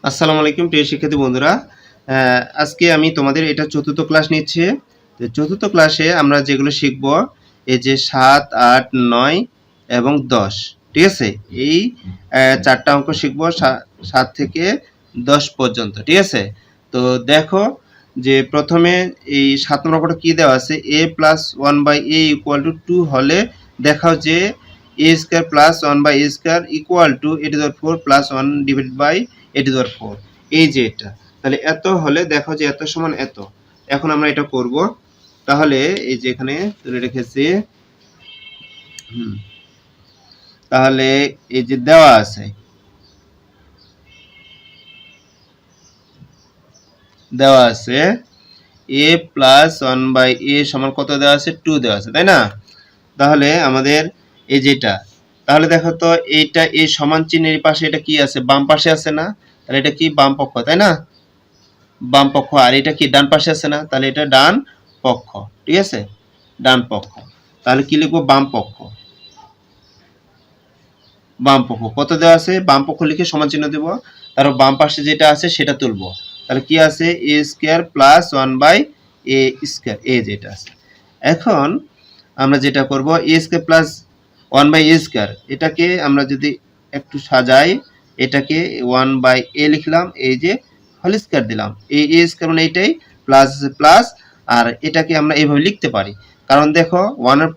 আসসালামু আলাইকুম প্রিয় শিক্ষার্থী বন্ধুরা। আজকে আমি তোমাদের এটা চতুর্থ ক্লাস নিচ্ছি। তো চতুর্থ ক্লাসে আমরা যেগুলো শিখব এই যে 7, 8, 9 এবং 10, ঠিক আছে? এই 4টা অঙ্ক শিখব 7 থেকে 10 পর্যন্ত, ঠিক আছে? তো দেখো যে প্রথমে এই 7 নম্বর অঙ্কটা কি দেওয়া আছে, a plus 1 by a equal to 2 হলে দেখাও যে a square plus 1 by a square equal to a to the power 4 plus 1 divided by a to the power 4। এই যে এটা, তাহলে এত হলে দেখো যে এত সমান এত। এখন আমরা এটা করব। তাহলে এই যে এখানে তুলে রেখেছি, তাহলে এই যে দেওয়া আছে a প্লাস 1 বাই a সমান কত দেওয়া আছে, 2 দেওয়া আছে, তাই না? তাহলে আমাদের এই যেটা, তাহলে দেখো তো এইটা এই সমান চিহ্নের পাশে এটা কি আছে, বাম পাশে আছে না? তাহলে এটা কি বাম পক্ষ, তাই না? বাম পক্ষ। আর এটা কি ডান পাশে আছে না? তাহলে এটা ডান পক্ষ, ঠিক আছে? ডান পক্ষ। তাহলে কি লিখবো, বাম পক্ষ। বাম পক্ষ কত দেওয়া আছে, বাম পক্ষ লিখে সমান চিহ্ন দেব, তারপর বাম পাশে যেটা আছে সেটা তুলবো। তাহলে কি আছে, a square plus 1 by a square, এই যেটা আছে। এখন আমরা যেটা করব, a square plus 1 by a square, এটাকে আমরা যদি একটু সাজাই, এটাকে 1 বাই a লিখলাম, এই যে হোল স্কয়ার দিলাম, এই a স্কয়ার মানে এটাই প্লাস প্লাস, আর এটাকে আমরা এইভাবে লিখতে পারি। কারণ দেখো 1 এর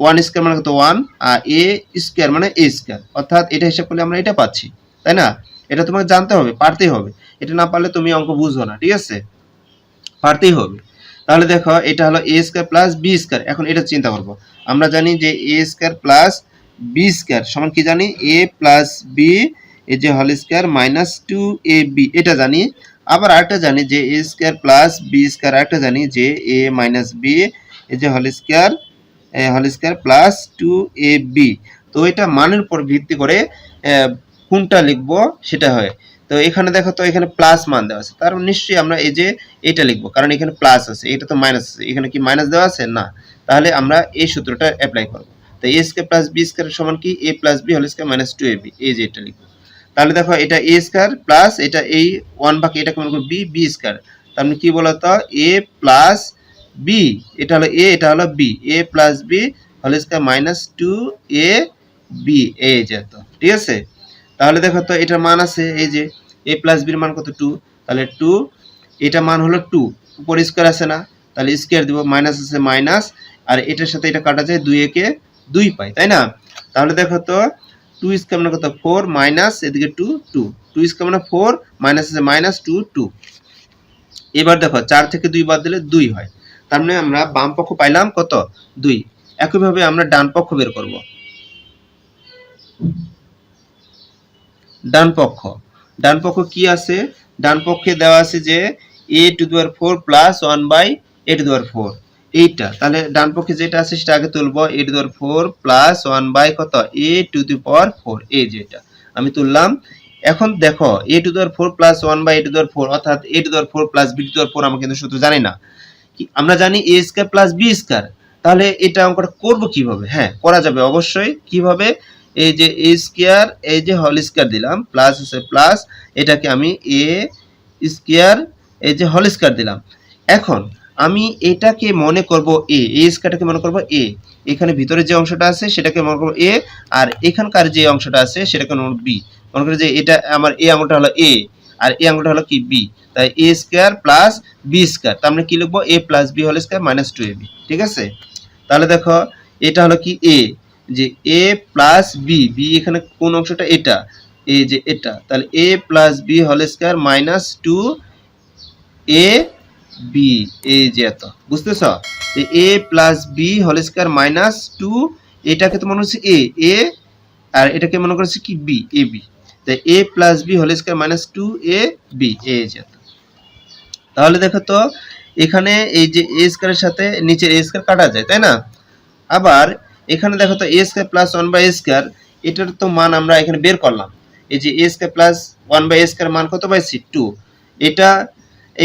1 স্কয়ার মানে কত 1, আর a স্কয়ার মানে a স্কয়ার, অর্থাৎ এটা হিসাব করলে আমরা এটা পাচ্ছি, তাই না? এটা তোমাকে জানতে হবে, পারতেই হবে। এটা না পারলে তুমি অঙ্ক বুঝো না, ঠিক আছে? পারতেই হবে। তাহলে দেখো এটা হলো a square plus b square. এখন এটা চিন্তা করব, আমরা জানি যে a square plus b square সমান কি জানি, a প্লাস b এই যে হোল স্কয়ার মাইনাস 2ab, এটা জানি। আবার আরেকটা জানি যে a square plus b square, আরেকটা জানি যে a মাইনাস b এই যে হোল স্কয়ার প্লাস 2ab। তো এটা মানের উপর ভিত্তি করে কোনটা লিখবো সেটা হয়। তো এখানে দেখো তো এখানে প্লাস মান দেওয়া আছে, তার মানে নিশ্চয়ই আমরা এই যে এটা লিখবো, কারণ এখানে প্লাস আছে, এটা তো মাইনাস আছে, এখানে কি মাইনাস দেওয়া আছে না? তাহলে আমরা এই সূত্রটা অ্যাপ্লাই করব। তো a square plus b square সমান কি, a plus b whole square minus 2ab, এই যে এটা লিখবো। তাহলে দেখো এটা a স্কয়ার প্লাস এটা এই 1 ভাগ এটাকে মনে করব b স্কয়ার, তার মানে কি বলতো, a প্লাস b, এটা হলো a, এটা হলো b, a plus b whole square minus 2ab, এই যে তো, ঠিক আছে? তাহলে দেখো তো এটার মান আছে এই যে a প্লাস b এর মান কত, 2। তাহলে 2, এটা মান হলো 2, উপর স্কয়ার আছে না, তাহলে স্কয়ার দিব, মাইনাস আছে মাইনাস, আর এটার সাথে এটা কাটা যায়, 2 একে 2 পাই, তাই না? তাহলে দেখো তো 2 স্কয়ার মানে কত, 4 মাইনাস এদিকে 2 2, 2 স্কয়ার মানে 4 মাইনাস আছে মাইনাস 2 2। এবার দেখো 4 থেকে 2 বাদ দিলে 2 হয়, তার মানে আমরা বাম পক্ষ পাইলাম কত, 2। একইভাবে আমরা ডান পক্ষ বের করব। ডান পক্ষ কি আছে, ডান পক্ষে দেওয়া আছে যে a to the power 4 plus 1 by a to the power 4, এইটা। তাহলে ডান পক্ষে যেটা আছে সেটা আগে তুলবো, a to the power 4 plus 1 by কত, a টু দি পাওয়ার 4, এই যে এটা আমি তুললাম। এখন দেখো a to the power 4 plus 1 by a to the power 4, অর্থাৎ a to the power 4 plus b to the power 4 আমরা কিন্তু সূত্র জানি না। আমরা জানি a square plus b square. তাহলে এটা অঙ্কটা করব কিভাবে? হ্যাঁ, করা যাবে অবশ্যই। কিভাবে, এই যে a স্কয়ার এই যে হোল স্কয়ার দিলাম, প্লাস আছে প্লাস, এটাকে আমি a স্কয়ার এই যে হোল স্কয়ার দিলাম। এখন আমি এটাকে মনে করব a স্কয়ারটাকে মনে করব a, এখানে ভিতরে যে অংশটা আছে সেটাকে মনে করব a, আর এখানকার যে অংশটা আছে সেটাকে মনে করব b। মনে করি যে এটা আমার a আঙুলটা হলো a, আর এই আঙুলটা হলো কি b, তাই a square plus b square, তার মানে কি লিখবো, a plus b whole square minus 2ab, ঠিক আছে? তাহলে দেখো এটা হলো কি a, যে a প্লাস b, b এখানে কোন অংশটা, এটা, এই যে এটা, তাহলে a plus b whole square minus 2ab, এই যে এত, বুঝতেছ? a plus b whole square minus 2, এটাকে তো মনে হচ্ছে a, আর এটাকে মনে করছে কি b, ab, তাই a plus b whole square minus 2ab, এই যে এত। তাহলে দেখো তো এখানে এই যে a স্কয়ারের সাথে নিচের a স্কয়ার কাটা যায়, তাই না? আবার এখানে দেখো তো a square plus 1 by a square, এটার তো মান আমরা এখানে বের করলাম। এই যে a square plus 1 by a square মান কত পাইছি, 2। এটা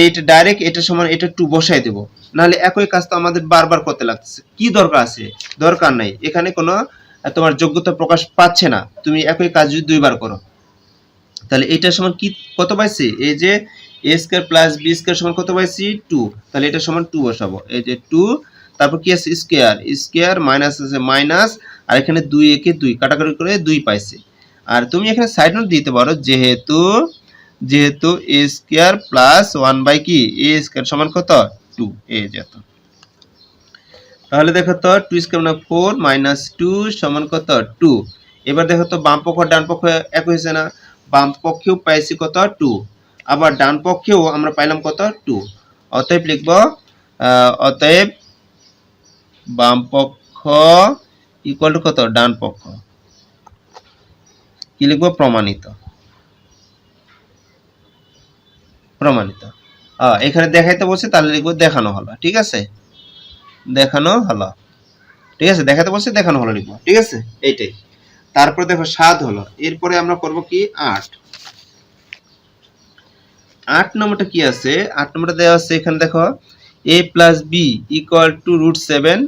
এইটা ডাইরেক্ট এটা সমান এটা 2 বসাই দেব, নাহলে একই কাজ তো আমাদের বারবার করতে লাগছে। কি দরকার আছে? দরকার নাই, এখানে কোনো তোমার যোগ্যতা প্রকাশ পাচ্ছে না, তুমি একই কাজ যদি দুইবার করো। তাহলে এটা সমান কি কত পাইছি, এই যে a square plus b square সমান কত পাইছি 2, তাহলে এটা সমান 2 বসাবো, এই যে 2, তারপর কি আছে স্কয়ার, স্কয়ার মাইনাস আছে মাইনাস, আর এখানে 2 একে 2 কাটাকাটি করে 2 পাইছি। আর তুমি এখানে সাইড নোট দিতে পারো, যেহেতু a স্কয়ার প্লাস 1 বাই কি a স্কয়ার সমান কত 2, এই যে এত। তাহলে দেখো তো 2 স্কয়ার মানে 4 মাইনাস 2 সমান কত 2। এবার দেখো তো বাম পক্ষ ডান পক্ষ এক হয়েছে না, বাম পক্ষেও পাইছি কত 2, আবার ডান পক্ষেও আমরা পাইলাম কত 2। অতএব লিখব অতএব বাম পক্ষ ইকুয়াল টু কত ডান পক্ষ, কি লিখব প্রমাণিত। প্রমাণিত এখানে দেখাইতে বলছে, তাহলে লিখব দেখানো হলো, ঠিক আছে, দেখানো হলো, ঠিক আছে, দেখাতে বলছে দেখানো হলো লিখবো, ঠিক আছে, এইটাই। তারপর দেখো 7 হলো, এরপরে আমরা করব কি 8 নম্বরটা কি আছে, 8 নম্বরটা দেওয়া আছে এখানে দেখো a plus b equal to √7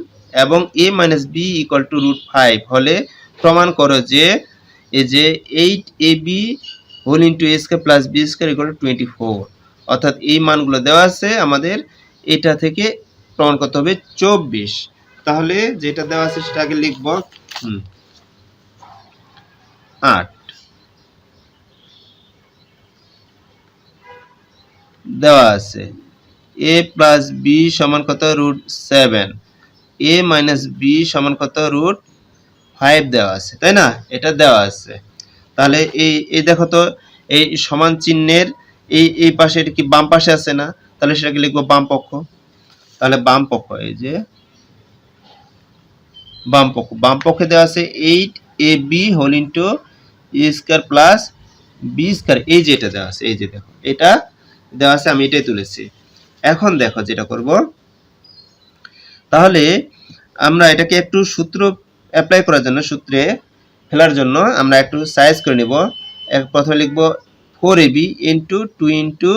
এবং a minus b equal to √5 হলে প্রমাণ করো যে এই যে 8ab whole into a square plus b square equal to 24, অর্থাৎ এই মানগুলো দেওয়া আছে আমাদের, এটা থেকে প্রমাণ করতে হবে 24। তাহলে যেটা দেওয়া আছে সেটা আগে লিখব, 8 দেওয়া আছে a প্লাস b সমান কত √7, a মাইনাস b সমান কত √5 দেওয়া আছে, তাই না, এটা দেওয়া আছে। তাহলে এই দেখো তো এই সমান চিহ্নের এই পাশে এটা কি বাম পাশে আছে না, তাহলে সেটাকে লিখবো বাম পক্ষ। তাহলে বাম পক্ষ, এই যে বাম পক্ষ, বাম পক্ষে দেওয়া আছে 8ab whole into a square plus b square, এই যে এটা দেওয়া আছে, এই যে দেখো এটা দেওয়া আছে, আমি এটাই তুলেছি। এখন দেখো যেটা করব, তাহলে আমরা এটাকে একটু সূত্র অ্যাপ্লাই করার জন্য, সূত্রে ফেলার জন্য আমরা একটু সাইজ করে নিব। প্রথমে লিখব 4ab ইন্টু 2 ইন্টু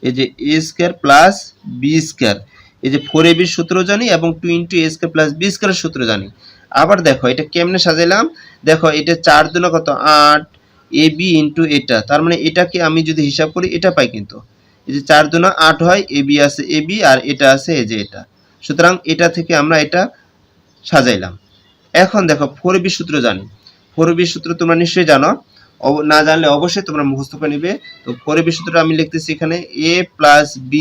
এই যে a square plus b square, এই যে 4ab এর সূত্র জানি এবং 2 into a square plus b স্কয়ারের সূত্র জানি। আবার দেখো এটা কেমনে সাজাইলাম, দেখো এটা 4 দুনা কত 8 ab ইন্টু এটা, তার মানে এটাকে আমি যদি হিসাব করি এটা পাই, কিন্তু এই যে 4 দুনা 8 হয়, ab আছে ab আর এটা আছে এই যে এটা, সুতরাং এটা থেকে আমরা এটা সাজাইলাম। এখন দেখো 4ab সূত্র জানি, 4ab সূত্র তোমরা নিশ্চয়ই জানো, না জানলে অবশ্যই তোমরা মুখস্থ করে নিবে। তো 4ab সূত্রটা আমি লিখতেছি এখানে a প্লাস b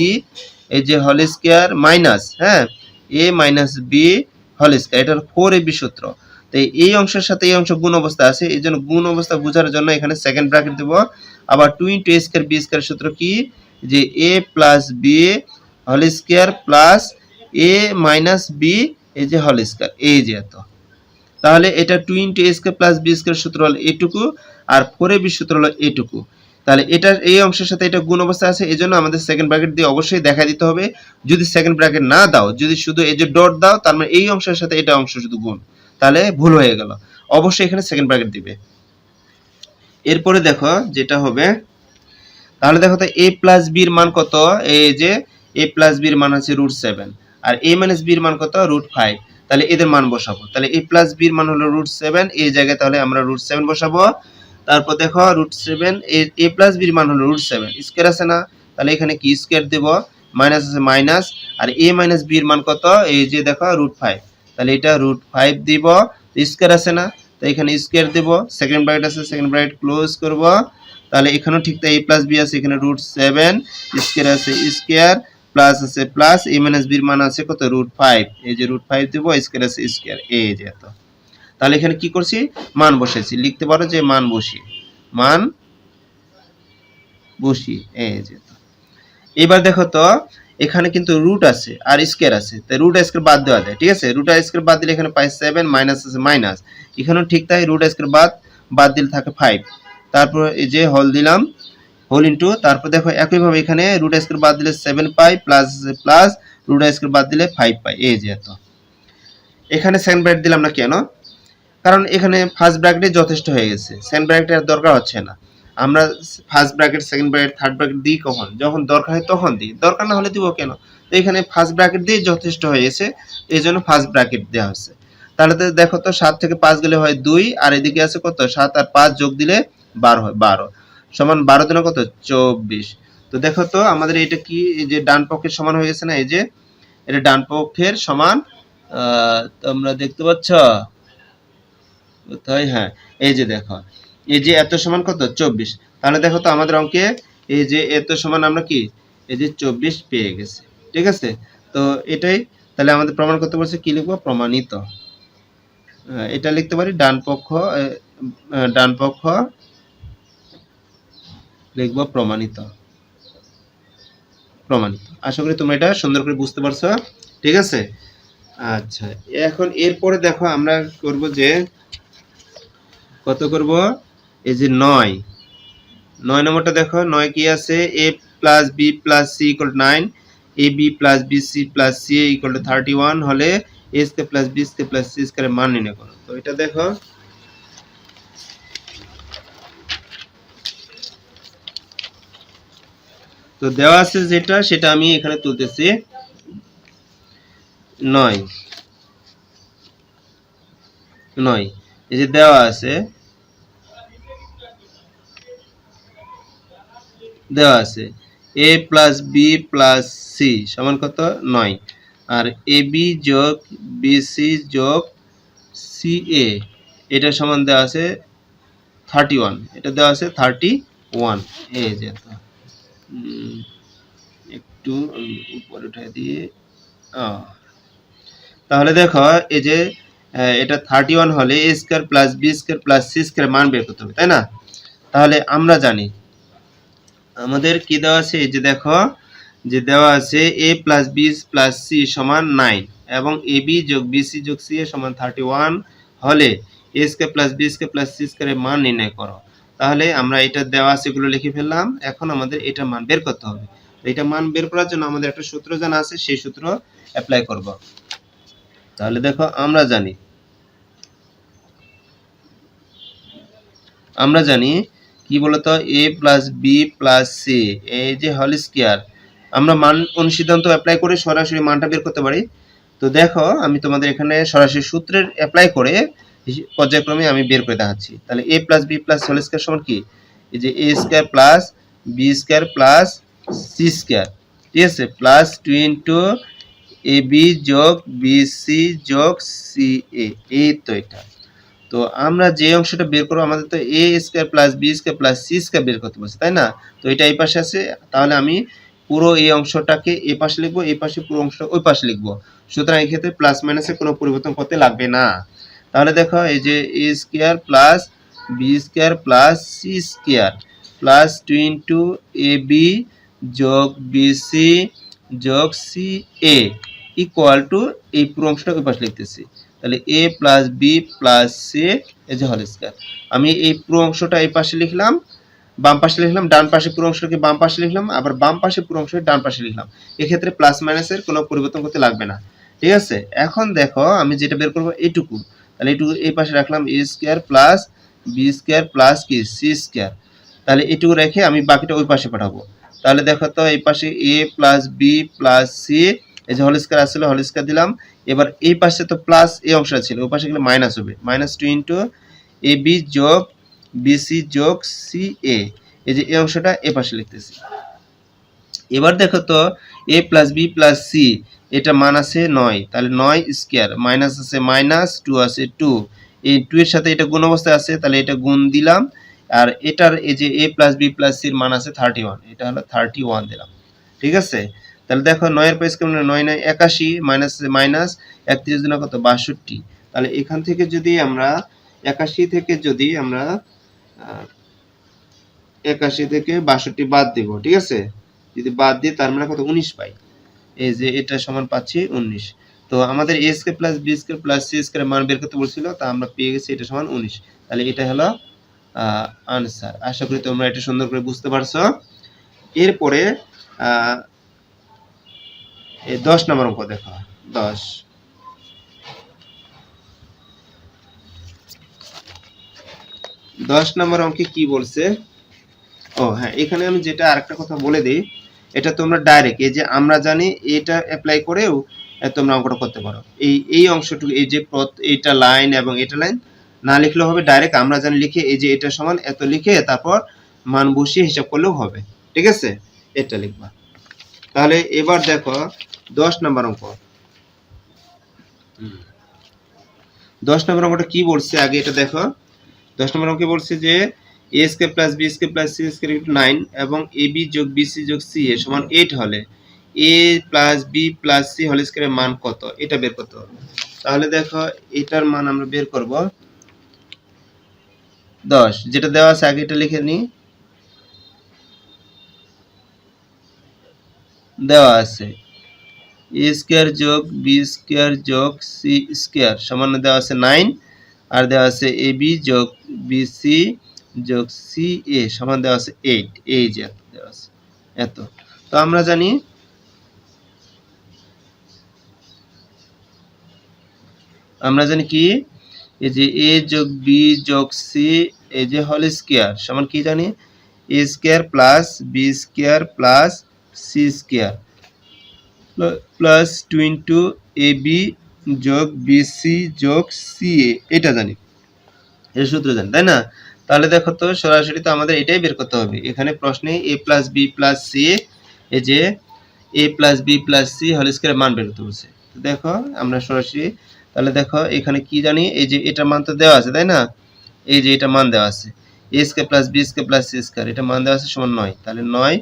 এই যে whole square minus a minus b whole square, এটা 4ab সূত্র। তো এই অংশের সাথে এই অংশ গুণ অবস্থা আছে, এই জন্য গুণ অবস্থা বোঝার জন্য এখানে সেকেন্ড ব্র্যাকেট দেব। আবার 2 into a square b square সূত্র কি, যে a plus b whole square plus a minus b এই যে হোল স্কয়ার, এই যে এত। তাহলে এটা 2 into a square plus b square সূত্র হলো এটুকু, আর 4ab সূত্র হলো এটুকু। তাহলে এটা এই অংশের সাথে এটা গুণ অবস্থা আছে, এজন্য আমাদের সেকেন্ড ব্র্যাকেট দিয়ে অবশ্যই দেখা দিতে হবে। যদি সেকেন্ড ব্র্যাকেট না দাও, যদি শুধু এই যে ডট দাও, তার মানে এই অংশের সাথে এটা অংশ শুধু গুণ, তাহলে ভুল হয়ে গেল। অবশ্যই এখানে সেকেন্ড ব্র্যাকেট দিবে। এরপরে দেখো যেটা হবে, তাহলে দেখো তো a প্লাস b এর মান কত, এই যে a প্লাস b এর মান আছে √7 আর a মাইনাস b এর মান কত √5, তাহলে এদের মান বসাবো। তাহলে a প্লাস b এর মান হলো √7, এই জায়গায় তাহলে আমরা √7 বসাবো। তারপর দেখো √7 a প্লাস b এর মান হলো √7, স্কয়ার আছে না, তাহলে এখানে কি স্কয়ার দেব, মাইনাস আছে মাইনাস, আর a মাইনাস b এর মান কত, এই যে দেখো √5, তাহলে এটা √5 দিব, স্কয়ার আছে না, তো এখানে স্কয়ার দেব, সেকেন্ড ব্র্যাকেট আছে, সেকেন্ড ব্র্যাকেট ক্লোজ করব। তাহলে এখানেও ঠিক তাই a প্লাস b আছে, এখানে √7 স্কয়ার আছে স্কয়ার প্লাস আছে প্লাস, a মাইনাস b এর মান আছে কত √5, এই যে √5 দেব, স্কয়ার আছে স্কয়ার, এই যে এত। তাহলে এখানে কি করছি, মান বসাইছি, লিখতে পারো যে মান বসি, এই যে। এবার দেখো তো এখানে কিন্তু রুট আছে আর স্কয়ার আছে, তাই রুট স্কয়ার বাদ দেওয়া যায়, ঠিক আছে, রুট স্কয়ার বাদ দিলে এখানে পাই 7, মাইনাস আছে মাইনাস, এখানেও ঠিক তাই রুট স্কয়ার বাদ দিলে থাকে 5, তারপর এই যে হোল দিলাম, হোল ইনটু, তারপর দেখো একইভাবে এখানে রুট স্কয়ার বাদ দিলে 7 পাই, প্লাস প্লাস রুট স্কয়ার বাদ দিলে 5 পাই, এই যে এত। এখানে সেকেন্ড ব্র্যাকেট দিলাম না কেন, কারণ এখানে ফার্স্ট ব্র্যাকেটে যথেষ্ট হয়ে গেছে, সেকেন্ড ব্র্যাকেটের আর দরকার হচ্ছে না। আমরা first bracket second bracket third bracket দিই কখন, যখন দরকার হয় তখন দিই, দরকার না হলে দিব কেন। তো এখানে ফার্স্ট ব্র্যাকেট দিয়ে যথেষ্ট হয়ে গেছে, এই জন্য ফার্স্ট ব্র্যাকেট দেওয়া হচ্ছে। তাহলে তো দেখো তো 7 থেকে 5 গেলে হয় 2, আর এদিকে আছে কত 7 আর 5 যোগ দিলে 12 হয় 12। সমান 12 দুগুণে কত 24। তো দেখো তো আমাদের এটা কি, এই যে ডান পক্ষের সমান হয়ে গেছে না, এই যে এটা ডান পক্ষের সমান। তোমরা দেখতে পাচ্ছ কোথায়? হ্যাঁ, এই যে দেখো, এই যে এত সমান কত 24। তাহলে দেখো তো আমাদের অঙ্কে এই যে এত সমান আমরা কি এই যে 24 পেয়ে গেছি। ঠিক আছে, তো এটাই তাহলে আমাদের প্রমাণ করতে বলছে, কি লিখবো? প্রমাণিত। এটা লিখতে পারি ডান পক্ষ লিখবো প্রমাণিত। প্রমাণিত। আশা করি তোমরা এটা সুন্দর করে বুঝতে পারছো। ঠিক আছে, আচ্ছা এখন এরপরে দেখো আমরা করব যে কত করব, এই যে 9 নম্বরটা দেখো। 9 কি আছে? a plus b plus c equal 9, ab plus bc plus ca equal 31 হলে a square plus b square plus c স্কয়ারের মান নির্ণয় করো। তো এটা দেখো, তো দেওয়া আছে যেটা সেটা আমি এখানে তুলতেছি। 9 এই যে দেওয়া আছে, a plus b plus c সমান কত 9, আর ab যোগ bc যোগ ca এটা সমান দেওয়া আছে 31। এটা দেওয়া আছে 31। এই যে একটু উপরে উঠাই দিয়ে, তাহলে দেখো এই যে এটা 31 হলে a square plus b square plus c square মান বের করতে হবে, তাই না? তাহলে আমরা জানি আমাদের কি দেওয়া আছে, এই যে দেখো যে দেওয়া আছে a plus b plus c সমান 9 এবং ab যোগ bc যোগ ca সমান 31 হলে a square plus b square plus c স্কয়ারের মান নির্ণয় করো। তাহলে আমরা এটা দেওয়া আছে এগুলো লিখে ফেললাম। এখন আমাদের এটা মান বের করতে হবে। এটা মান বের করার জন্য আমাদের একটা সূত্র জানা আছে, সেই সূত্র অ্যাপ্লাই করব। তাহলে দেখো আমরা জানি কি বলতো, a plus b plus c এই যে হোল স্কয়ার, আমরা মান অনুসিদ্ধান্ত অ্যাপ্লাই করে সরাসরি মানটা বের করতে পারি। তো দেখো আমি তোমাদের এখানে সরাসরি সূত্রের অ্যাপ্লাই করে পর্যায়ক্রমে আমি বের করে দেখাচ্ছি। তাহলে a plus b plus whole square সমান কি, এই যে a square plus b square plus c square, ঠিক আছে, প্লাস 2 ইনটু ab যোগ bc যোগ ca। এই তো এটা, তো আমরা যে অংশটা বের করব আমাদের তো a square plus b square plus c square বের করতে বলছে, তাই না? তো এটা এই পাশে আছে, তাহলে আমি পুরো এই অংশটাকে এই পাশে লিখবো, এই পাশে পুরো অংশটা ওই পাশে লিখবো। সুতরাং এই ক্ষেত্রে প্লাস মাইনাসের কোনো পরিবর্তন করতে লাগবে না। তাহলে দেখো এই যে a square plus b square plus c square plus 2 into ab যোগ bc যোগ ca ইকুয়াল টু এই পুরো অংশটা ওই পাশে লিখতেছি। তাহলে a plus b plus c এই যে হোল স্কয়ার। আমি এই পুরো অংশটা এই পাশে লিখলাম, বাম পাশে লিখলাম, ডান পাশে পুরো অংশটাকে বাম পাশে লিখলাম, আবার বাম পাশে পুরো অংশটাকে ডান পাশে লিখলাম। এক্ষেত্রে প্লাস মাইনাসের কোনো পরিবর্তন করতে লাগবে না। ঠিক আছে, এখন দেখো আমি যেটা বের করবো এইটুকু, তাহলে এইটুকু এই পাশে রাখলাম a square plus b square plus কি c স্কয়ার। তাহলে এইটুকু রেখে আমি বাকিটা ওই পাশে পাঠাবো। তাহলে দেখো তো এই পাশে a plus b plus c এই যে হোল স্কয়ার আসলে হোল স্কয়ার দিলাম। এবার এই পাশে তো প্লাস এই অংশটা ছিল, ওই পাশে গেলে মাইনাস হবে, মাইনাস 2 ইনটু ab যোগ bc যোগ ca এই যে এই অংশটা এই পাশে লিখতেছি। এবার দেখো তো a plus b plus c এটা মান আছে 9, তাহলে 9 স্কয়ার মাইনাস আছে মাইনাস 2 আছে 2, এই 2 এর সাথে এটা গুণ অবস্থায় আছে, তাহলে এটা গুণ দিলাম। আর এটার এই যে a plus b plus c এর মান আছে 31, এটা হলো 31 দিলাম। ঠিক আছে, তাহলে দেখো 9 এর পরে কেমন, 9 9 81 মাইনাস মাইনাস 31 গুণ কত 62। তাহলে এখান থেকে যদি আমরা 81 থেকে যদি আমরা 81 থেকে 62 বাদ দিব, ঠিক আছে, যদি বাদ দিই তার মানে কত 19 পাই। এই যে এটা সমান পাচ্ছি 19। তো আমাদের a square plus b square plus c square মান বের করতে বলছিল, তা আমরা পেয়ে গেছি এটা সমান 19। তাহলে এটা হলো আনসার। আশা করি তোমরা এটা সুন্দর করে বুঝতে পারছো। এরপরে এই 10 নম্বর অঙ্ক দেখো। 10 নম্বর অঙ্কে কি বলছে, ও হ্যাঁ, এখানে আমি যেটা আরেকটা কথা বলে দিই, এটা তোমরা ডাইরেক্ট এই যে আমরা জানি এটা অ্যাপ্লাই করেও তোমরা অঙ্কটা করতে পারো। এই অংশটুকু এই যে এইটা লাইন এবং এটা লাইন না লিখলেও হবে, ডাইরেক্ট আমরা জানি লিখে এই যে এটা সমান এত লিখে তারপর মান বসিয়ে হিসাব করলেও হবে। ঠিক আছে, এটা লিখবা। তাহলে এবার দেখো 10 নম্বর অঙ্ক। 10 নম্বর অঙ্কটা কি বলছে আগে এটা দেখো। 10 নম্বর অঙ্কে বলছে যে a square plus b square plus c square 9 এবং ab যোগ bc যোগ ca সমান 8 হলে a plus b plus c whole স্কয়ারের মান কত, এটা বের করতে হবে। তাহলে দেখো এটার মান আমরা বের করব 10, যেটা দেওয়া আছে আগে এটা লিখে নি। দেওয়া আছে a স্কয়ার যোগ b স্কয়ার যোগ c স্কয়ার সমান দেওয়া আছে 9, আর দেওয়া আছে ab যোগ bc যোগ ca সমান দেওয়া আছে 8। এই যে দেওয়া আছে এত। তো আমরা জানি কি, এই যে a যোগ b যোগ c এই যে হোল স্কয়ার সমান কি জানি, a square plus b square plus c square plus 2 into ab যোগ bc যোগ ca, এটা জানি, এর সূত্র জানি, তাই না? তাহলে দেখো তো সরাসরি তো আমাদের এটাই বের করতে হবে। এখানে প্রশ্নে a plus b plus c, এই যে a plus b plus c whole স্কয়ারের মান বের করতে বলছে। তো দেখো আমরা সরাসরি, তাহলে দেখো এখানে কি জানি, এই যে এটার মান তো দেওয়া আছে, তাই না? এই যে এটা মান দেওয়া আছে a square plus b square plus c square, এটা মান দেওয়া আছে সমান 9। তাহলে 9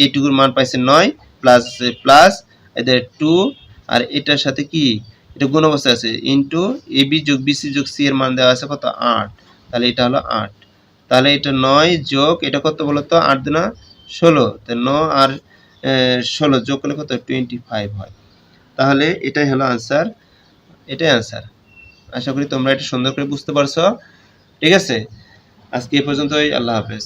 এইটুকুর মান পাইছে 9 প্লাস প্লাস এদের 2, আর এটার সাথে কি এটা গুণ অবস্থায় আছে ইনটু ab যোগ bc যোগ c এর মান দেওয়া আছে কত 8, তাহলে এটা হলো 8। তাহলে এটা 9 যোগ এটা কত বলো তো, 8 দুনা 16, তো 9 আর 16 যোগ করলে কত 25 হয়। তাহলে এটাই হলো आंसर, এটাই आंसर। আশা করি তোমরা এটা সুন্দর করে বুঝতে পারছো। ঠিক আছে, আজকে এই পর্যন্তই। আল্লাহ হাফেজ।